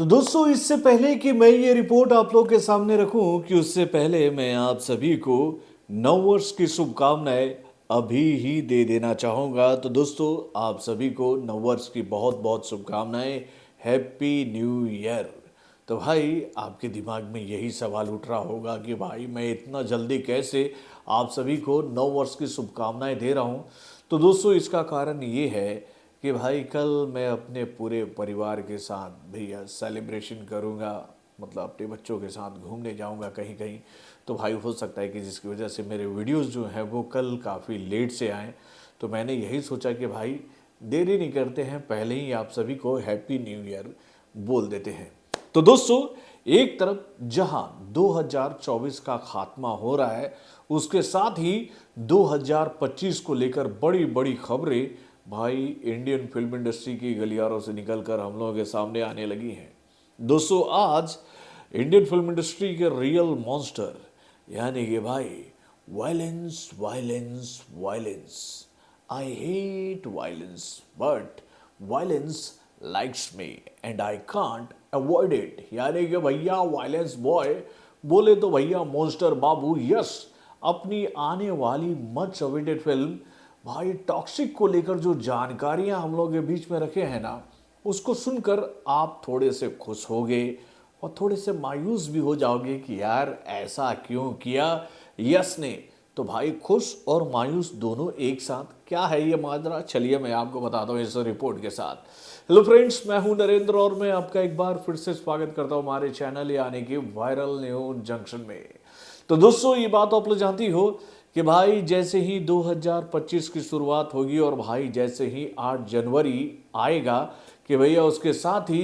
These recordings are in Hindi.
तो दोस्तों इससे पहले कि मैं ये रिपोर्ट आप लोग के सामने रखूं कि उससे पहले मैं आप सभी को नववर्ष की शुभकामनाएं अभी ही दे देना चाहूँगा। तो दोस्तों आप सभी को नववर्ष की बहुत बहुत शुभकामनाएं। Happy new year. तो भाई आपके दिमाग में यही सवाल उठ रहा होगा कि भाई मैं इतना जल्दी कैसे आप सभी को नववर्ष की शुभकामनाएं दे रहा हूँ। तो दोस्तों इसका कारण ये है कि भाई कल मैं अपने पूरे परिवार के साथ भैया सेलिब्रेशन करूँगा, मतलब अपने बच्चों के साथ घूमने जाऊँगा कहीं कहीं। तो भाई हो सकता है कि जिसकी वजह से मेरे वीडियोस जो हैं वो कल काफ़ी लेट से आएँ। तो मैंने यही सोचा कि भाई देरी नहीं करते हैं, पहले ही आप सभी को हैप्पी न्यू ईयर बोल देते हैं। तो दोस्तों एक तरफ जहां 2024 का खात्मा हो रहा है, उसके साथ ही 2025 को लेकर बड़ी बड़ी खबरें भाई इंडियन फिल्म इंडस्ट्री की गलियारों से निकलकर हम लोगों के सामने आने लगी हैं। दोस्तों आज इंडियन फिल्म इंडस्ट्री के रियल मॉन्स्टर यानी कि भाई violence violence violence, I hate violence but violence likes me and I can't avoid it, यानी कि भैया वायलेंस बॉय बोले तो भैया मॉन्स्टर बाबू यस अपनी आने वाली मच अवेटेड फिल्म भाई टॉक्सिक को लेकर जो जानकारियां हम लोग के बीच में रखे हैं ना, उसको सुनकर आप थोड़े से खुश होगे और थोड़े से मायूस भी हो जाओगे कि यार ऐसा क्यों किया यस ने। तो भाई खुश और मायूस दोनों एक साथ, क्या है ये माजरा, चलिए मैं आपको बताता हूँ इस रिपोर्ट के साथ। हेलो फ्रेंड्स, मैं हूं नरेंद्र और मैं आपका एक बार फिर से स्वागत करता हूं हमारे चैनल यानी कि वायरल न्यूज जंक्शन में। तो दोस्तों ये बात आप लोग जानती हो कि भाई जैसे ही 2025 की शुरुआत होगी और भाई जैसे ही 8 जनवरी आएगा कि भैया उसके साथ ही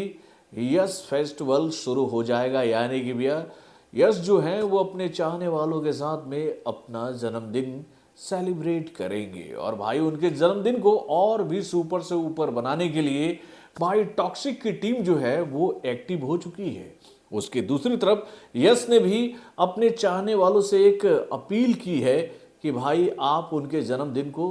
यस फेस्टिवल शुरू हो जाएगा, यानी कि भैया यस जो है वो अपने चाहने वालों के साथ में अपना जन्मदिन सेलिब्रेट करेंगे। और भाई उनके जन्मदिन को और भी सुपर से ऊपर बनाने के लिए भाई टॉक्सिक की टीम जो है वो एक्टिव हो चुकी है। उसके दूसरी तरफ यस ने भी अपने चाहने वालों से एक अपील की है कि भाई आप उनके जन्मदिन को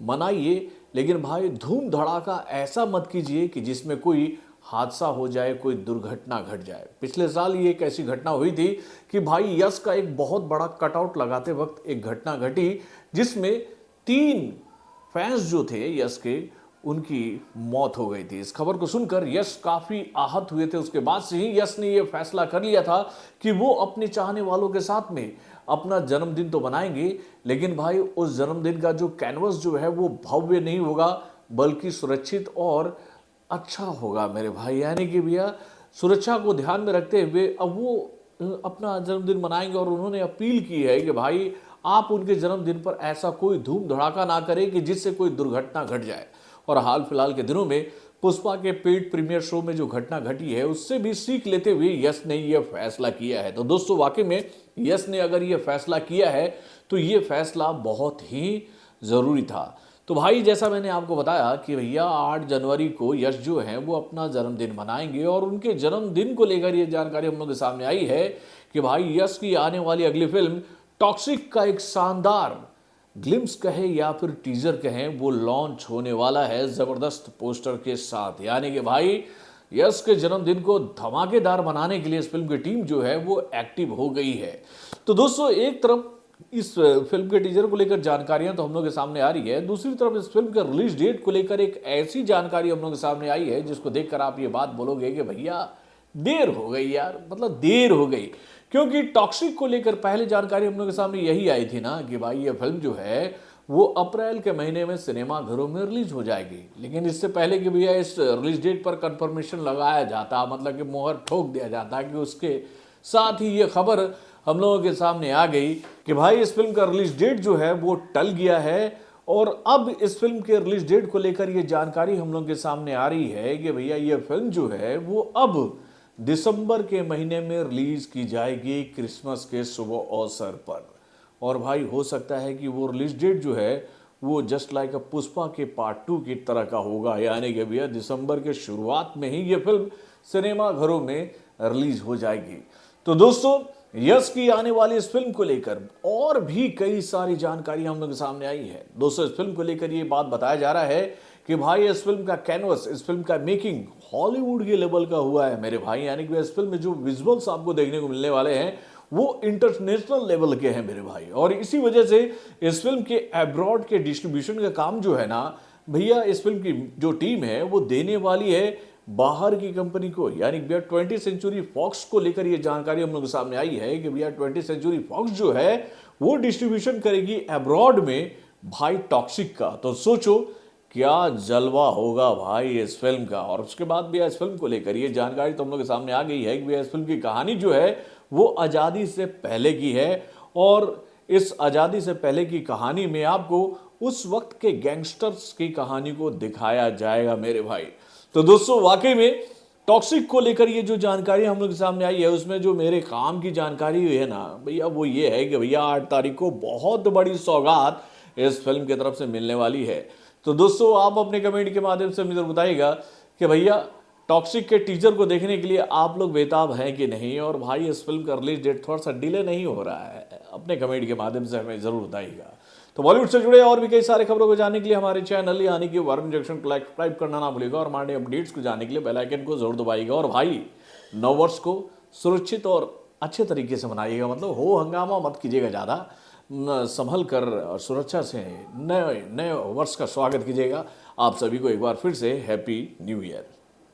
मनाइए, लेकिन भाई धूम धड़ाका ऐसा मत कीजिए कि जिसमें कोई हादसा हो जाए, कोई दुर्घटना घट जाए। पिछले साल ये एक ऐसी घटना हुई थी कि भाई यस का एक बहुत बड़ा कटआउट लगाते वक्त एक घटना घटी जिसमें 3 फैंस जो थे यस के उनकी मौत हो गई थी। इस खबर को सुनकर यश काफी आहत हुए थे। उसके बाद से ही यश ने यह फैसला कर लिया था कि वो अपने चाहने वालों के साथ में अपना जन्मदिन तो मनाएंगे, लेकिन भाई उस जन्मदिन का जो कैनवस जो है वो भव्य नहीं होगा बल्कि सुरक्षित और अच्छा होगा मेरे भाई, यानी कि भैया सुरक्षा को ध्यान में रखते हुए अब वो अपना जन्मदिन मनाएंगे। और उन्होंने अपील की है कि भाई आप उनके जन्मदिन पर ऐसा कोई धूम धड़ाका ना करें कि जिससे कोई दुर्घटना घट जाए। और हाल फिलहाल के दिनों में पुष्पा के पेड प्रीमियर शो में जो घटना घटी है उससे भी सीख लेते हुए यस ने यह फैसला किया है। तो दोस्तों वाकई में यस ने अगर यह फैसला किया है तो ये फैसला बहुत ही जरूरी था। तो भाई जैसा मैंने आपको बताया कि भैया 8 जनवरी को यश जो है वो अपना जन्मदिन मनाएंगे और उनके जन्मदिन को लेकर ये जानकारी हम लोग के सामने आई है कि भाई यश की आने वाली अगली फिल्म टॉक्सिक का एक शानदार ग्लिम्स कहे या फिर टीजर कहें वो लॉन्च होने वाला है जबरदस्त पोस्टर के साथ, यानी कि भाई यश के जन्मदिन को धमाकेदार बनाने के लिए इस फिल्म की टीम जो है वो एक्टिव हो गई है। तो दोस्तों एक तरफ इस फिल्म के टीजर को लेकर जानकारियां तो हम लोग के सामने आ रही है, दूसरी तरफ इस फिल्म के रिलीज डेट को लेकर एक ऐसी जानकारी हम लोग के सामने आई है जिसको देखकर आप ये बात बोलोगे कि भैया देर हो गई यार, मतलब देर हो गई। क्योंकि टॉक्सिक को लेकर पहले जानकारी हम लोग के सामने यही आई थी ना कि भाई ये फिल्म जो है वो अप्रैल के महीने में सिनेमा घरों में रिलीज हो जाएगी। लेकिन इससे पहले कि भैया इस रिलीज डेट पर कंफर्मेशन लगाया जाता, मतलब कि मोहर ठोक दिया जाता, कि उसके साथ ही ये खबर हम लोगों के सामने आ गई कि भाई इस फिल्म का रिलीज डेट जो है वो टल गया है। और अब इस फिल्म के रिलीज डेट को लेकर ये जानकारी हम लोगों के सामने आ रही है कि भैया ये फिल्म जो है वो अब दिसंबर के महीने में रिलीज की जाएगी क्रिसमस के शुभ अवसर पर। और भाई हो सकता है कि वो रिलीज डेट जो है वो जस्ट लाइक अ पुष्पा के पार्ट 2 की तरह का होगा, यानी कि भैया दिसंबर के शुरुआत में ही ये फिल्म सिनेमा घरों में रिलीज हो जाएगी। तो दोस्तों यश की आने वाली इस फिल्म को लेकर और भी कई सारी जानकारी हम लोग के सामने आई है। दोस्तों इस फिल्म को लेकर ये बात बताया जा रहा है कि भाई इस फिल्म का कैनवस, इस फिल्म का मेकिंग हॉलीवुड के लेवल का हुआ है मेरे भाई। यानी कि इस फिल्म में जो विजुअल्स आपको देखने को मिलने वाले हैं वो इंटरनेशनल लेवल के हैं मेरे भाई। और इसी वजह से इस फिल्म के अब्रॉड के डिस्ट्रीब्यूशन का काम जो है ना भैया, इस फिल्म की जो टीम है वो देने वाली है बाहर की कंपनी को। यानी भैया 20th सेंचुरी फॉक्स को लेकर ये जानकारी हम लोग के सामने आई है कि भैया 20th सेंचुरी फॉक्स जो है वो डिस्ट्रीब्यूशन करेगी अब्रॉड में भाई टॉक्सिक का। तो सोचो क्या जलवा होगा भाई इस फिल्म का। और उसके बाद भी इस फिल्म को लेकर ये जानकारी तो हम लोग के सामने आ गई है कि भैया इस फिल्म की कहानी जो है वो आज़ादी से पहले की है। और इस आज़ादी से पहले की कहानी में आपको उस वक्त के गैंगस्टर्स की कहानी को दिखाया जाएगा मेरे भाई। तो दोस्तों वाकई में टॉक्सिक को लेकर ये जो जानकारी हम लोग के सामने आई है उसमें जो मेरे काम की जानकारी हुई है ना भैया वो ये है कि भैया 8 तारीख को बहुत बड़ी सौगात इस फिल्म की तरफ से मिलने वाली है। तो दोस्तों आप अपने कमेंट के माध्यम से मुझे बताइएगा कि भैया टॉक्सिक के टीजर को देखने के लिए आप लोग बेताब हैं कि नहीं, और भाई इस फिल्म का रिलीज डेट थोड़ा सा डिले नहीं हो रहा है, अपने कमेंट के माध्यम से हमें जरूर बताइएगा। तो बॉलीवुड से जुड़े और भी कई सारे खबरों को जानने के लिए हमारे चैनल यानी कि वार्म जंक्शन को सब्सक्राइब करना ना भूलिएगा और हमारे अपडेट्स को जानने के लिए बेल आइकन को जरूर दबाइएगा। और भाई नव वर्ष को सुरक्षित और अच्छे तरीके से मनाइएगा, मतलब हो हंगामा मत कीजिएगा ज़्यादा, संभल कर और सुरक्षा से नए नए वर्ष का स्वागत कीजिएगा। आप सभी को एक बार फिर से हैप्पी न्यू ईयर।